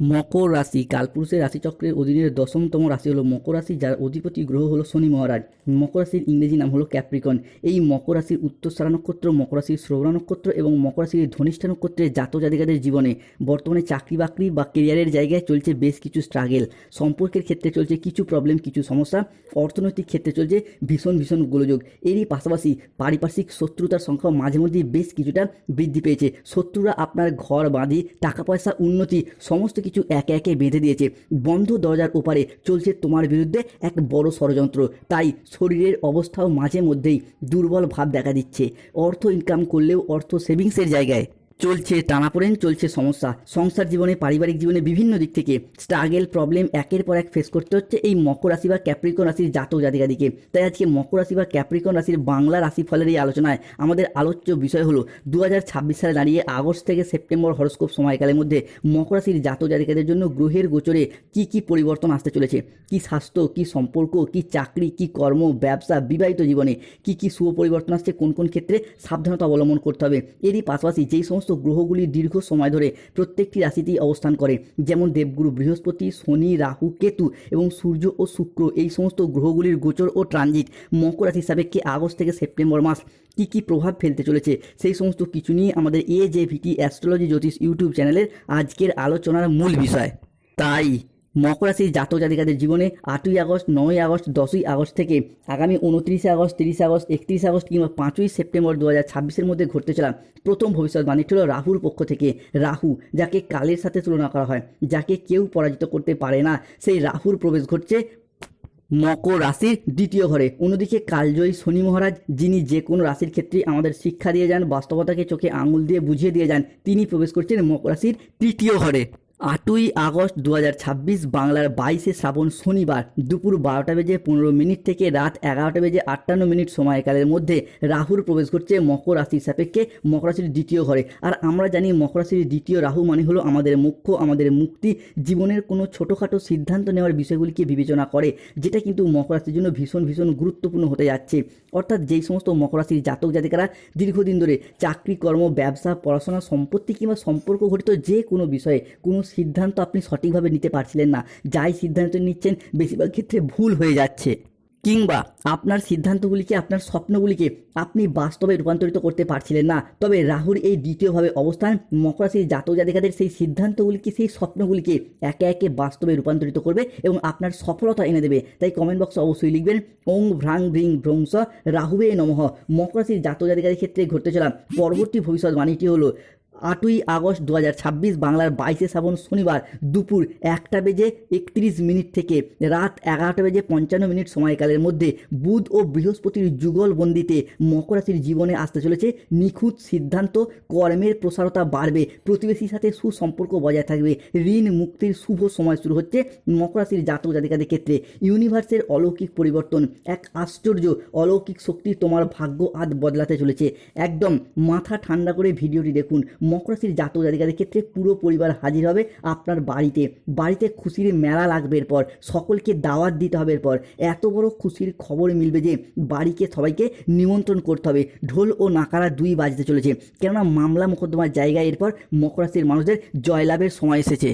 মকর রাশি কালপুরুষের রাশিচক্রের অধীনের 10তম রাশি হলো মকর রাশি, যার অধিপতি গ্রহ হলো শনি মহারাজ। মকর রাশির ইংরেজি নাম হলো ক্যাপ্রিকন। এই মকর রাশির উত্তরসারা নক্ষত্র, মকর রাশির শ্রবণা নক্ষত্র এবং মকর রাশির ধনিষ্ঠা নক্ষত্রের জাতক জাতিকাদের জীবনে বর্তমানে চাকরি বাকরি বা কেরিয়ারের জায়গায় চলছে বেশ কিছু স্ট্রাগেল, সম্পর্কের ক্ষেত্রে চলছে কিছু প্রবলেম, কিছু সমস্যা, অর্থনৈতিক ক্ষেত্রে চলছে ভীষণ ভীষণ গোলযোগ। এরই পাশাপাশি পারিপার্শ্বিক শত্রুতার সংখ্যা মাঝে মধ্যেই বেশ কিছুটা বৃদ্ধি পেয়েছে। শত্রুরা আপনার ঘর বাঁধি, টাকা পয়সা, উন্নতি সমস্ত কিছু একে একে বেঁধে দিয়েছে। বন্ধ দরজার ওপারে চলছে তোমার বিরুদ্ধে এক বড় ষড়যন্ত্র। তাই শরীরের অবস্থাও মাঝে মধ্যেই দুর্বল ভাব দেখা দিচ্ছে। অর্থ ইনকাম করলেও অর্থ সেভিংসের জায়গায় চলছে টানাপোড়েন, চলছে সমস্যা। সংসার জীবনে, পারিবারিক জীবনে বিভিন্ন দিক থেকে স্ট্রাগেল, প্রবলেম একের পর এক ফেস করতে হচ্ছে এই মকর রাশি বা ক্যাপ্রিকন রাশির জাতক জাতিকাদিকে। তাই আজকে মকর রাশি বা ক্যাপ্রিকন রাশির বাংলা রাশিফলের এই আলোচনায় আমাদের আলোচ্য বিষয় হলো 2026 সালে দাঁড়িয়ে আগস্ট থেকে সেপ্টেম্বর হরস্কোপ সময়কালের মধ্যে মকর রাশির জাতক জাতিকাদের জন্য গ্রহের গোচরে কি কি পরিবর্তন আসতে চলেছে, কি স্বাস্থ্য, কি সম্পর্ক, কি চাকরি, কি কর্ম, ব্যবসা, বিবাহিত জীবনে কি কি শুভ পরিবর্তন আসছে, কোন কোন ক্ষেত্রে সাবধানতা অবলম্বন করতে হবে। এরই পাশাপাশি যেই সমস্ত গ্রহগুলি দীর্ঘ সময় ধরে প্রত্যেকটি রাশিতেই অবস্থান করে, যেমন দেবগুরু বৃহস্পতি, শনি, রাহু, কেতু এবং সূর্য ও শুক্র, এই সমস্ত গ্রহগুলির গোচর ও ট্রানজিট মকর রাশির সাপেক্ষে আগস্ট থেকে সেপ্টেম্বর মাস কি কি প্রভাব ফেলতে চলেছে, সেই সমস্ত কিছু নিয়ে আমাদের AJVT অ্যাস্ট্রোলজি জ্যোতিষ ইউটিউব চ্যানেলের আজকের আলোচনার মূল বিষয়। তাই মকর রাশির জাতক জাতিকাদের জীবনে 8ই আগস্ট, 9ই আগস্ট, 10ই আগস্ট থেকে আগামী 29শে আগস্ট, 30শে আগস্ট, 31শে আগস্ট কিংবা 5ই সেপ্টেম্বর 2026-এর মধ্যে ঘটতে চলা প্রথম ভবিষ্যৎবাণীটি হল রাহুর পক্ষ থেকে। রাহু, যাকে কালের সাথে তুলনা করা হয়, যাকে কেউ পরাজিত করতে পারে না, সেই রাহুর প্রবেশ ঘটছে মকর রাশির দ্বিতীয় ঘরে। অন্যদিকে কালজয়ী শনি মহারাজ, যিনি যে কোনো রাশির ক্ষেত্রেই আমাদের শিক্ষা দিয়ে যান, বাস্তবতাকে চোখে আঙুল দিয়ে বুঝিয়ে দিয়ে যান, তিনি প্রবেশ করছেন মকর রাশির তৃতীয় ঘরে। 8ই আগস্ট 2026 বাংলার 22শে শ্রাবণ শনিবার দুপুর 12:15 থেকে রাত 11:58 সময়কালের মধ্যে রাহুর প্রবেশ ঘটছে মকর রাশির সাপেক্ষে মকর রাশির দ্বিতীয় ঘরে। আর আমরা জানি মকর রাশির দ্বিতীয় রাহু মানে হলো আমাদের মোক্ষ, আমাদের মুক্তি, জীবনের কোনো ছোটোখাটো সিদ্ধান্ত নেওয়ার বিষয়গুলিকে বিবেচনা করে, যেটা কিন্তু মকর রাশির জন্য ভীষণ ভীষণ গুরুত্বপূর্ণ হতে যাচ্ছে। অর্থাৎ যেই সমস্ত মকর রাশির জাতক জাতিকারা দীর্ঘদিন ধরে চাকরি, কর্ম, ব্যবসা, পড়াশোনা, সম্পত্তি কিংবা সম্পর্ক ঘটিত যে কোনো বিষয়ে কোনো সিদ্ধান্ত আপনি সঠিকভাবে নিতে পারছিলেন না, যাই সিদ্ধান্ত নিচ্ছেন বেশিরভাগ ক্ষেত্রে ভুল হয়ে যাচ্ছে, কিংবা আপনার সিদ্ধান্তগুলিকে, আপনার স্বপ্নগুলিকে আপনি বাস্তবে রূপান্তরিত করতে পারছিলেন না, তবে রাহুর এই দ্বিতীয়ভাবে অবস্থান মকর রাশির জাতক জাতিকাদের সেই সিদ্ধান্তগুলিকে, সেই স্বপ্নগুলিকে একে একে বাস্তবে রূপান্তরিত করবে এবং আপনার সফলতা এনে দেবে। তাই কমেন্ট বক্সে অবশ্যই লিখবেন ওং ভ্রাং ভ্রিং ভ্রংস রাহুবে নমঃ। মকর রাশির জাতক জাতিকাদের ক্ষেত্রে ঘটতে চলা পরবর্তী ভবিষ্যৎবাণীটি হলো 8ই আগস্ট 2026 বাংলার 22শে শ্রাবণ শনিবার দুপুর 1:31 থেকে রাত 11:55 সময়কালের মধ্যে বুধ ও বৃহস্পতির যুগলবন্দিতে মকর রাশির জীবনে আসতে চলেছে নিখুঁত সিদ্ধান্ত, কর্মের প্রসারতা বাড়বে, প্রতিবেশীর সাথে সুসম্পর্ক বজায় থাকবে, ঋণ মুক্তির শুভ সময় শুরু হচ্ছে মকর রাশির জাতক জাতিকাদের ক্ষেত্রে। ইউনিভার্সের অলৌকিক পরিবর্তন, এক আশ্চর্য অলৌকিক শক্তি তোমার ভাগ্য আজ বদলাতে চলেছে। একদম মাথা ঠান্ডা করে ভিডিওটি দেখুন। মকর রাশির জাতক জাতিকাদের ক্ষেত্রে পুরো পরিবার হাজির হবে আপনার বাড়িতে। বাড়িতে খুশির মেলা লাগবে, এরপর সকলকে দাওয়াত দিতে হবে, এরপর এত বড় খুশির খবর মিলবে যে বাড়িকে সবাইকে নিমন্ত্রণ করতে হবে। ঢোল ও নাকারা দুই বাজতে চলেছে, কেননা মামলা মোকদ্দমার জায়গায় এরপর মকর রাশির মানুষদের জয়লাভের সময় এসেছে।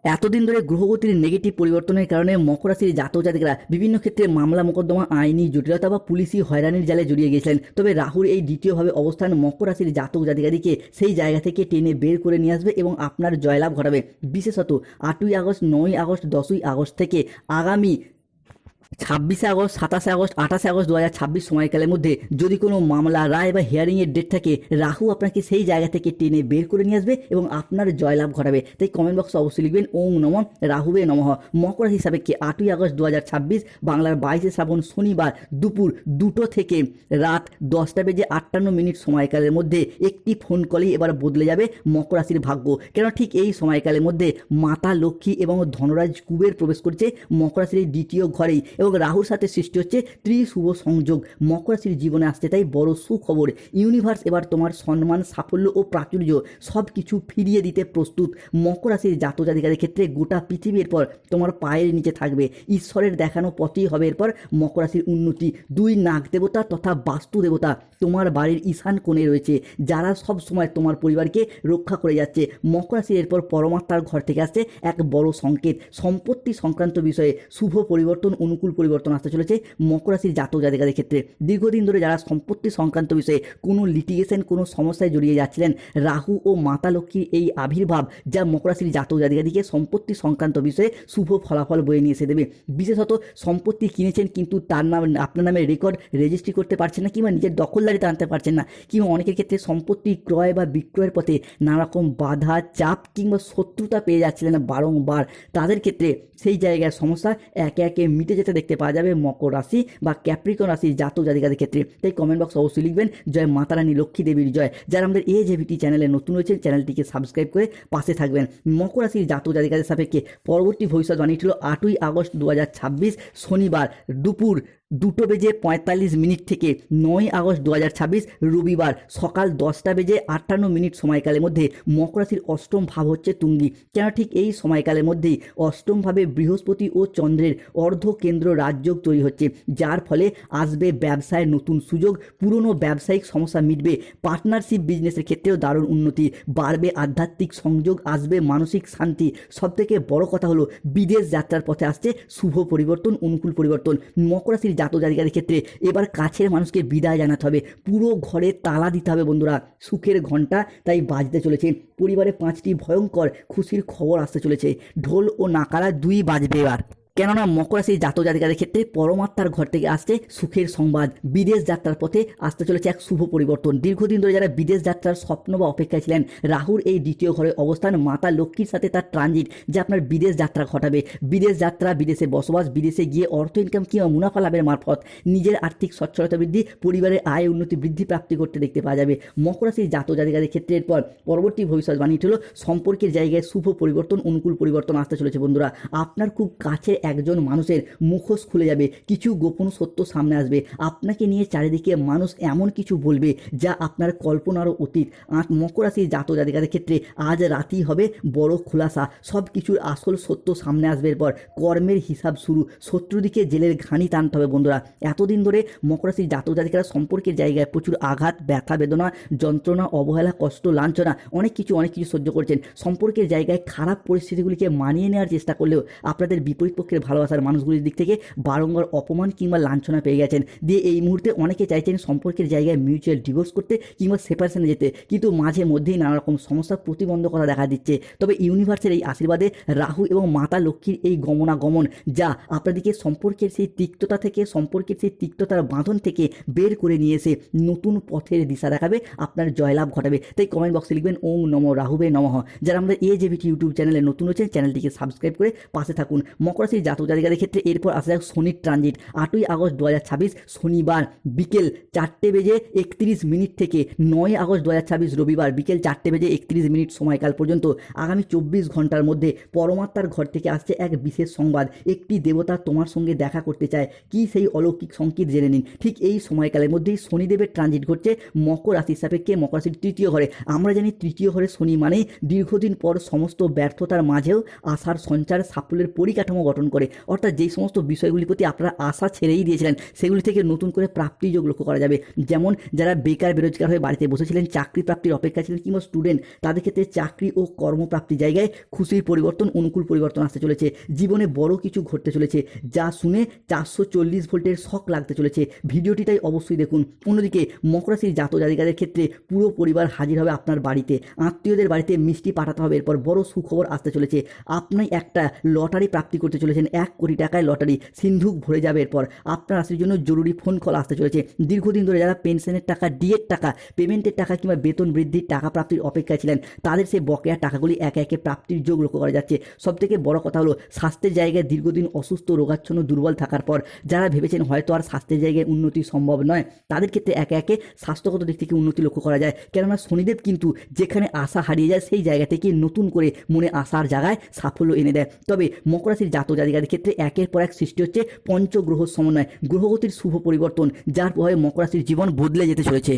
এতদিন ধরে গ্রহগতির নেগেটিভ পরিবর্তনের কারণে মকর রাশির জাতক জাতিকারা বিভিন্ন ক্ষেত্রে মামলা মোকদ্দমা, আইনি জটিলতা বা পুলিশি হয়রানির জালে জড়িয়ে গেছিলেন। তবে রাহুর এই দ্বিতীয়ভাবে অবস্থান মকর রাশির জাতক জাতিকাদিকে সেই জায়গা থেকে টেনে বের করে নিয়ে আসবে এবং আপনার জয়লাভ ঘটাবে। বিশেষত 8ই আগস্ট, 9ই আগস্ট, 10ই আগস্ট থেকে আগামী 26শে আগস্ট, 27শে আগস্ট, 28শে আগস্ট 2026 সময়কালের মধ্যে যদি কোনো মামলা, রায় বা হিয়ারিংয়ের ডেট থাকে, রাহু আপনাকে সেই জায়গা থেকে টেনে বের করে নিয়ে আসবে এবং আপনার জয়লাভ ঘটাবে। তাই কমেন্ট বক্সে অবশ্যই লিখবেন ওং নমঃ রাহুবে নমঃ। মকর রাশি সাপেক্ষে 8ই আগস্ট 2026 বাংলার 22শে শ্রাবণ শনিবার দুপুর 2 থেকে রাত 10:58 সময়কালের মধ্যে একটি ফোন কলেই এবার বদলে যাবে মকর রাশির ভাগ্য। কেন ঠিক এই সময়কালের মধ্যে মাতা লক্ষ্মী এবং ধনরাজ কুবের প্রবেশ করছে মকর রাশির এই দ্বিতীয় ঘরেই। এবং রাহুর সাথে সৃষ্টি হচ্ছে ত্রিশুভ সংযোগ। মকর রাশির জীবনে আসছে তাই বড় সুখবর। ইউনিভার্স এবার তোমার সম্মান, সাফল্য ও প্রাচুর্য সব কিছু ফিরিয়ে দিতে প্রস্তুত। মকর রাশির জাতক জাতিকাদের ক্ষেত্রে গোটা পৃথিবীর পর তোমার পায়ের নিচে থাকবে। ঈশ্বরের দেখানো পথেই হবে এরপর মকর রাশির উন্নতি। দুই নাগ দেবতা তথা বাস্তু দেবতা তোমার বাড়ির ঈশান কোণে রয়েছে, যারা সব সময় তোমার পরিবারকে রক্ষা করে যাচ্ছে। মকর রাশির এরপর পরমাত্মার ঘর থেকে আসছে এক বড় সংকেত। সম্পত্তি সংক্রান্ত বিষয়ে শুভ পরিবর্তন, অনুকূল পরিবর্তন আসতে চলেছে মকর রাশির জাতক জাতিকাদের ক্ষেত্রে। দীর্ঘদিন ধরে যারা সম্পত্তি সংক্রান্ত বিষয়ে কোনো লিটিগেশন, কোনো সমস্যায় জড়িয়ে যাচ্ছিলেন, রাহু ও মাতা লক্ষ্মীর এই আবির্ভাব যা মকর রাশির জাতক জাতিকাদিকে সম্পত্তি সংক্রান্ত বিষয়ে শুভ ফলাফল বয়ে নিয়ে এসে দেবে। বিশেষত সম্পত্তি কিনেছেন কিন্তু তার নাম, আপনার নামে রেকর্ড রেজিস্ট্রি করতে পারছেন না, কিংবা নিজের দখলদারিতে আনতে পারছেন না, কিংবা অনেকের ক্ষেত্রে সম্পত্তি ক্রয় বা বিক্রয়ের পথে নানারকম বাধা, চাপ কিংবা শত্রুতা পেয়ে যাচ্ছিলেন বারংবার, তাদের ক্ষেত্রে সেই জায়গার সমস্যা একে একে মিটে যেতে দেখতে পাওয়া যাবে মকর রাশি বা ক্যাপ্রিকন রাশির জাতক জাতিকাদের ক্ষেত্রে। তাই কমেন্ট বক্স অবশ্যই লিখবেন জয় মাতা রানী লক্ষ্মী দেবীর জয়। যারা আমাদের AJVT চ্যানেলে নতুন রয়েছেন, চ্যানেলটিকে সাবস্ক্রাইব করে পাশে থাকবেন। মকর রাশির জাতক জাতিকাদের সাপেক্ষে পরবর্তী ভবিষ্যৎবাণী ছিল 8ই আগস্ট 2026 শনিবার দুপুর 2:45 থেকে 9ই আগস্ট 2026 রবিবার সকাল 10:58 সময়কালের মধ্যে মকর রাশির অষ্টম ভাব হচ্ছে তুঙ্গি। কেন ঠিক এই সময়কালের মধ্যেই অষ্টম ভাবে বৃহস্পতি ও চন্দ্রের অর্ধ কেন্দ্র রাজযোগ তৈরি হচ্ছে, যার ফলে আসবে ব্যবসায় নতুন সুযোগ, পুরনো ব্যবসায়িক সমস্যা মিটবে, পার্টনারশিপ বিজনেসের ক্ষেত্রেও দারুণ উন্নতি, বাড়বে আধ্যাত্মিক সংযোগ, আসবে মানসিক শান্তি। সবথেকে বড় কথা হলো বিদেশ যাত্রার পথে আসছে শুভ পরিবর্তন, অনুকূল পরিবর্তন। মকর রাশির জাতক জাতিকাদের ক্ষেত্রে এবার কাছের মানুষকে বিদায় জানাতে হবে, পুরো ঘরে তালা দিতে হবে বন্ধুরা। সুখের ঘন্টা তাই বাজতে চলেছে। পরিবারে 5টি ভয়ঙ্কর খুশির খবর আসতে চলেছে। ঢোল ও নাকারা দুই বাজবে এবার, কেননা মকর রাশির জাতক জাতিকাদের ক্ষেত্রে পরমাত্মার ঘর থেকে আসছে সুখের সংবাদ। বিদেশ যাত্রার পথে আসতে চলেছে এক শুভ পরিবর্তন। দীর্ঘদিন ধরে যারা বিদেশ যাত্রার স্বপ্ন বা অপেক্ষায় ছিলেন, রাহুর এই দ্বিতীয় ঘরে অবস্থান, মাতা লক্ষ্মীর সাথে তার ট্রানজিট যা আপনার বিদেশ যাত্রা ঘটাবে। বিদেশ যাত্রা, বিদেশে বসবাস, বিদেশে গিয়ে অর্থ ইনকাম কিংবা মুনাফা লাভের মারফত নিজের আর্থিক সচ্ছলতা বৃদ্ধি, পরিবারের আয় উন্নতি বৃদ্ধি প্রাপ্তি করতে দেখতে পাওয়া যাবে মকর রাশির জাতক জাতিকাদের ক্ষেত্রে। এরপর পরবর্তী ভবিষ্যৎবাণী হলো সম্পর্কের জায়গায় শুভ পরিবর্তন, অনুকূল পরিবর্তন আসতে চলেছে বন্ধুরা। আপনার খুব কাছে একজন মানুষের মুখোশ খুলে যাবে, কিছু গোপন সত্য সামনে আসবে, আপনাকে নিয়ে চারিদিকে মানুষ এমন কিছু বলবে যা আপনার কল্পনারও অতীত। মকর রাশির জাতক জাতিকাদের ক্ষেত্রে আজ রাতেই হবে বড় খোলাসা, সব কিছুর আসল সত্য সামনে আসবে। এরপর কর্মের হিসাব শুরু, শত্রুদিকে জেলের ঘানি টানতে হবে বন্ধুরা। এতদিন ধরে মকর রাশির জাতক জাতিকারা সম্পর্কের জায়গায় প্রচুর আঘাত, ব্যথা, বেদনা, যন্ত্রণা, অবহেলা, কষ্ট, লাঞ্ছনা অনেক কিছু সহ্য করছেন। সম্পর্কের জায়গায় খারাপ পরিস্থিতিগুলিকে মানিয়ে নেওয়ার চেষ্টা করলেও আপনাদের বিপরীত পক্ষের ভালোবাসার মানুষগুলির দিক থেকে বারংবার অপমান কিংবা লাঞ্ছনা পেয়ে গেছেন। দিয়ে এই মুহূর্তে অনেকে চাইছেন সম্পর্কের জায়গায় মিউচুয়াল ডিভোর্স করতে কিংবা সেপারেশনে যেতে, কিন্তু মাঝে মধ্যেই নানা রকম সমস্যা, প্রতিবন্ধকতা দেখা দিচ্ছে। তবে ইউনিভার্সের এই আশীর্বাদে, রাহু এবং মাতা লক্ষ্মীর এই গমনাগমন যা আপনাদেরকে সম্পর্কের সেই তিক্ততা থেকে, সম্পর্কের সেই তিক্ততার বাঁধন থেকে বের করে নিয়ে এসে নতুন পথের দিশা দেখাবে, আপনার জয়লাভ ঘটাবে। তাই কমেন্ট বক্সে লিখবেন ওম নমো রাহুবে নমঃ। যারা আমাদের AJVT ইউটিউব চ্যানেলে নতুন হচ্ছেন, চ্যানেলটিকে সাবস্ক্রাইব করে পাশে থাকুন। মকর রাশির জাতক জাতিকাদের ক্ষেত্রে এরপর আসা যাক শনির ট্রানজিট। 8ই আগস্ট 2026 শনিবার বিকেল 4:31 থেকে 9ই আগস্ট 2026 রবিবার বিকেল 4:31 সময়কাল পর্যন্ত আগামী 24 ঘন্টার মধ্যে পরমাত্মার ঘর থেকে আসছে এক বিশেষ সংবাদ। একটি দেবতা তোমার সঙ্গে দেখা করতে চায়। কি সেই অলৌকিক সংকেত জেনে নিন। ঠিক এই সময়কালের মধ্যেই শনিদেবের ট্রানজিট ঘটছে মকর রাশির সাপেক্ষে, মকর রাশির তৃতীয় ঘরে। আমরা জানি তৃতীয় ঘরে শনি মানে দীর্ঘদিন পর সমস্ত ব্যর্থতার মাঝেও আশার সঞ্চার, সাফল্যের পরিকাঠামো গঠন করে। অর্থাৎ যেই সমস্ত বিষয়গুলির প্রতি আপনারা আশা ছেড়েই দিয়েছিলেন সেগুলি থেকে নতুন করে প্রাপ্তি যোগ লক্ষ্য করা যাবে। যেমন যারা বেকার বেরোজগার হয়ে বাড়িতে বসেছিলেন, চাকরি প্রাপ্তির অপেক্ষা ছিলেন, কিংবা স্টুডেন্ট, তাদের ক্ষেত্রে চাকরি ও কর্মপ্রাপ্তি জায়গায় খুশির পরিবর্তন, অনুকূল পরিবর্তন আসতে চলেছে। জীবনে বড় কিছু ঘটতে চলেছে যা শুনে 440 ভোল্টের শক লাগতে চলেছে। ভিডিওটি তাই অবশ্যই দেখুন। অন্যদিকে মকর রাশির জাতক জাতিকাদের ক্ষেত্রে পুরো পরিবার হাজির হবে আপনার বাড়িতে, আত্মীয়দের বাড়িতে মিষ্টি পাঠাতে হবে। এরপর বড় সুখবর আসতে চলেছে, আপনি একটা লটারি প্রাপ্তি করতে চলেছেন। 1 কোটি টাকায় লটারি সিন্ধুক ভরে যাবে। এরপর আপনার রাশির জন্য জরুরি ফোন কল আসতে চলেছে। দীর্ঘদিন ধরে যারা পেনশনের টাকা, ডিএর টাকা, পেমেন্টের টাকা কিংবা বেতন বৃদ্ধির টাকা প্রাপ্তির অপেক্ষায় ছিলেন, তাদের সেই বকেয়া টাকাগুলি একে একে প্রাপ্তির যোগ লক্ষ্য করা যাচ্ছে। সবথেকে বড় কথা হলো স্বাস্থ্যের জায়গায় দীর্ঘদিন অসুস্থ, রোগাচ্ছন্ন, দুর্বল থাকার পর যারা ভেবেছেন হয়তো আর স্বাস্থ্যের জায়গায় উন্নতি সম্ভব নয়, তাদের ক্ষেত্রে একে একে স্বাস্থ্যগত দিক থেকে উন্নতি লক্ষ্য করা যায়। কেননা শনিদেব কিন্তু যেখানে আশা হারিয়ে যায় সেই জায়গা থেকে নতুন করে মনে আশার জায়গায় সাফল্য এনে দেয়। তবে মকর রাশির জাতক জাতিকাদের জাতিকাদের ক্ষেত্রে একের পর এক সৃষ্টি হচ্ছে পঞ্চগ্রহ সমন্বয়, গ্রহগতির শুভ পরিবর্তন, যার প্রভাবে মকর রাশির জীবন বদলে যেতে চলেছে।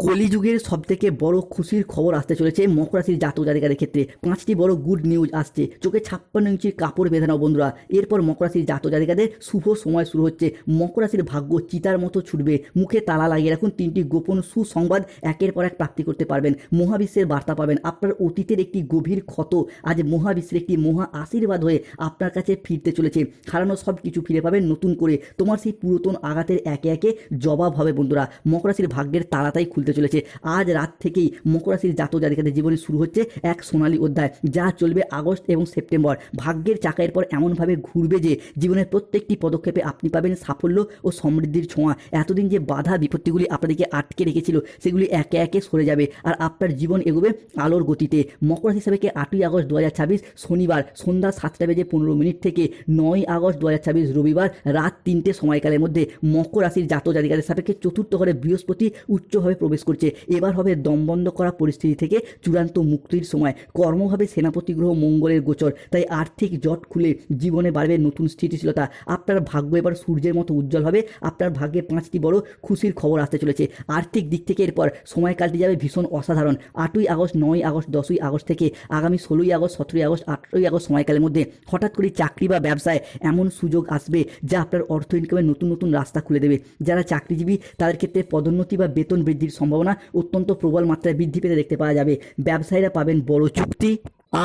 কলিযুগের সবথেকে বড় খুশির খবর আসতে চলেছে মকর রাশির জাতক জাতিকাদের ক্ষেত্রে। 5টি বড় গুড নিউজ আসছে। চোখে 56 ইঞ্চির কাপড় বেঁধে নাও বন্ধুরা। এরপর মকর রাশির জাতক জাতিকাদের শুভ সময় শুরু হচ্ছে। মকর রাশির ভাগ্য চিতার মতো ছুটবে। মুখে তালা লাগিয়ে রাখুন, 3টি গোপন সুসংবাদ একের পর এক প্রাপ্তি করতে পারবেন। মহাবিশ্বের বার্তা পাবেন। আপনার অতীতের একটি গভীর ক্ষত আজ মহাবিশ্বের একটি মহা আশীর্বাদ হয়ে আপনার কাছে ফিরতে চলেছে। হারানো সব কিছু ফিরে পাবেন নতুন করে। তোমার সেই পুরাতন আঘাতের একে একে জবাব হবে বন্ধুরা। মকর রাশির ভাগ্যের তাড়াতাড়ি খুলতে চলেছে। আজ রাত থেকেই মকর রাশির জাতক জাতিকাদের জীবনে শুরু হচ্ছে এক সোনালী অধ্যায়, যা চলবে আগস্ট এবং সেপ্টেম্বর। ভাগ্যের চাকা এরপর এমনভাবে ঘুরবে যে জীবনের প্রত্যেকটি পদক্ষেপে আপনি পাবেন সাফল্য ও সমৃদ্ধির ছোঁয়া। এতদিন যে বাধা বিপত্তিগুলি আপনাদেরকে আটকে রেখেছিল সেগুলি একে একে সরে যাবে আর আপনার জীবন এগোবে আলোর গতিতে। মকর রাশি হিসাবে 8ই আগস্ট 2026 শনিবার সন্ধ্যা 7:15 থেকে 9ই আগস্ট 2026 রবিবার রাত 3টে সময়কালের মধ্যে মকর রাশির জাতক জাতিকাদের সাপেক্ষে চতুর্থ ঘরে বৃহস্পতি উচ্চভাবে প্রবেশ করছে। এবার হবে দমবন্ধ করা পরিস্থিতি থেকে চূড়ান্ত মুক্তির সময়। কর্মভাবে সেনাপতি গ্রহ মঙ্গলের গোচর, তাই আর্থিক জট খুলে জীবনে বাড়বে নতুন স্থিতিশীলতা। আপনার ভাগ্য এবার সূর্যের মতো উজ্জ্বল হবে। আপনার ভাগ্যে 5টি বড় খুশির খবর আসতে চলেছে। আর্থিক দিক থেকে এরপর সময়কালটি যাবে ভীষণ অসাধারণ। 8ই আগস্ট, 9ই আগস্ট, 10ই আগস্ট থেকে আগামী 16ই আগস্ট, 17ই আগস্ট, 18ই আগস্ট সময়কালের মধ্যে হঠাৎ করে চাকরি বা ব্যবসায় এমন সুযোগ আসবে যা আপনার অর্থ ইনকামের নতুন নতুন রাস্তা খুলে দেবে। যারা চাকরিজীবী তাদের ক্ষেত্রে পদোন্নতি বা বেতন বৃদ্ধির সম্ভাবনা অত্যন্ত প্রবল মাত্রায় বৃদ্ধি পেতে দেখতে পাওয়া যাবে। ব্যবসায়ীরা পাবেন বড় চুক্তি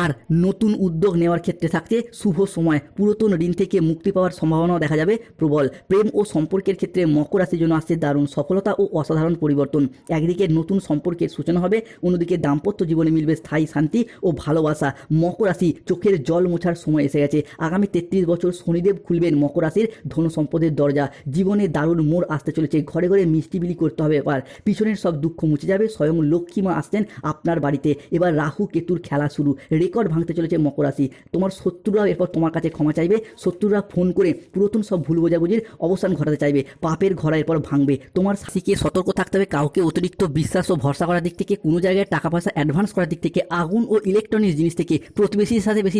আর নতুন উদ্যোগ নেওয়ার ক্ষেত্রে থাকছে শুভ সময়। পুরাতন ঋণ থেকে মুক্তি পাওয়ার সম্ভাবনাও দেখা যাবে প্রবল। প্রেম ও সম্পর্কের ক্ষেত্রে মকর রাশির জন্য আসছে দারুণ সফলতা ও অসাধারণ পরিবর্তন। একদিকে নতুন সম্পর্কের সূচনা হবে, অন্যদিকে দাম্পত্য জীবনে মিলবে স্থায়ী শান্তি ও ভালোবাসা। মকর রাশি চোখের জল মোছার সময় এসে গেছে। আগামী 33 বছর শনিদেব খুলবেন মকর রাশির ধন সম্পদের দরজা। জীবনে দারুণ মোড় আসতে চলেছে। ঘরে ঘরে মিষ্টি বিলি করতে হবে। এবার পিছনের সব দুঃখ মুছে যাবে। স্বয়ং লক্ষ্মী মা আসছেন আপনার বাড়িতে। এবার রাহু কেতুর খেলা শুরু। রেকর্ড ভাঙতে চলেছে মকর রাশি। তোমার শত্রুরা এরপর তোমার কাছে ক্ষমা চাইবে। শত্রুরা ফোন করে পুরাতন সব ভুল বোঝাবুঝির অবসান ঘটাতে চাইবে। পাপের ঘোড়া এরপর ভাঙবে। তোমার শাসিকে সতর্ক থাকতে হবে। কাউকে অতিরিক্ত বিশ্বাস ও ভরসা করার দিক থেকে, কোনো জায়গায় টাকা পয়সা অ্যাডভান্স করার দিক থেকে, আগুন ও ইলেকট্রনিক্স জিনিস থেকে, প্রতিবেশীর সাথে বেশি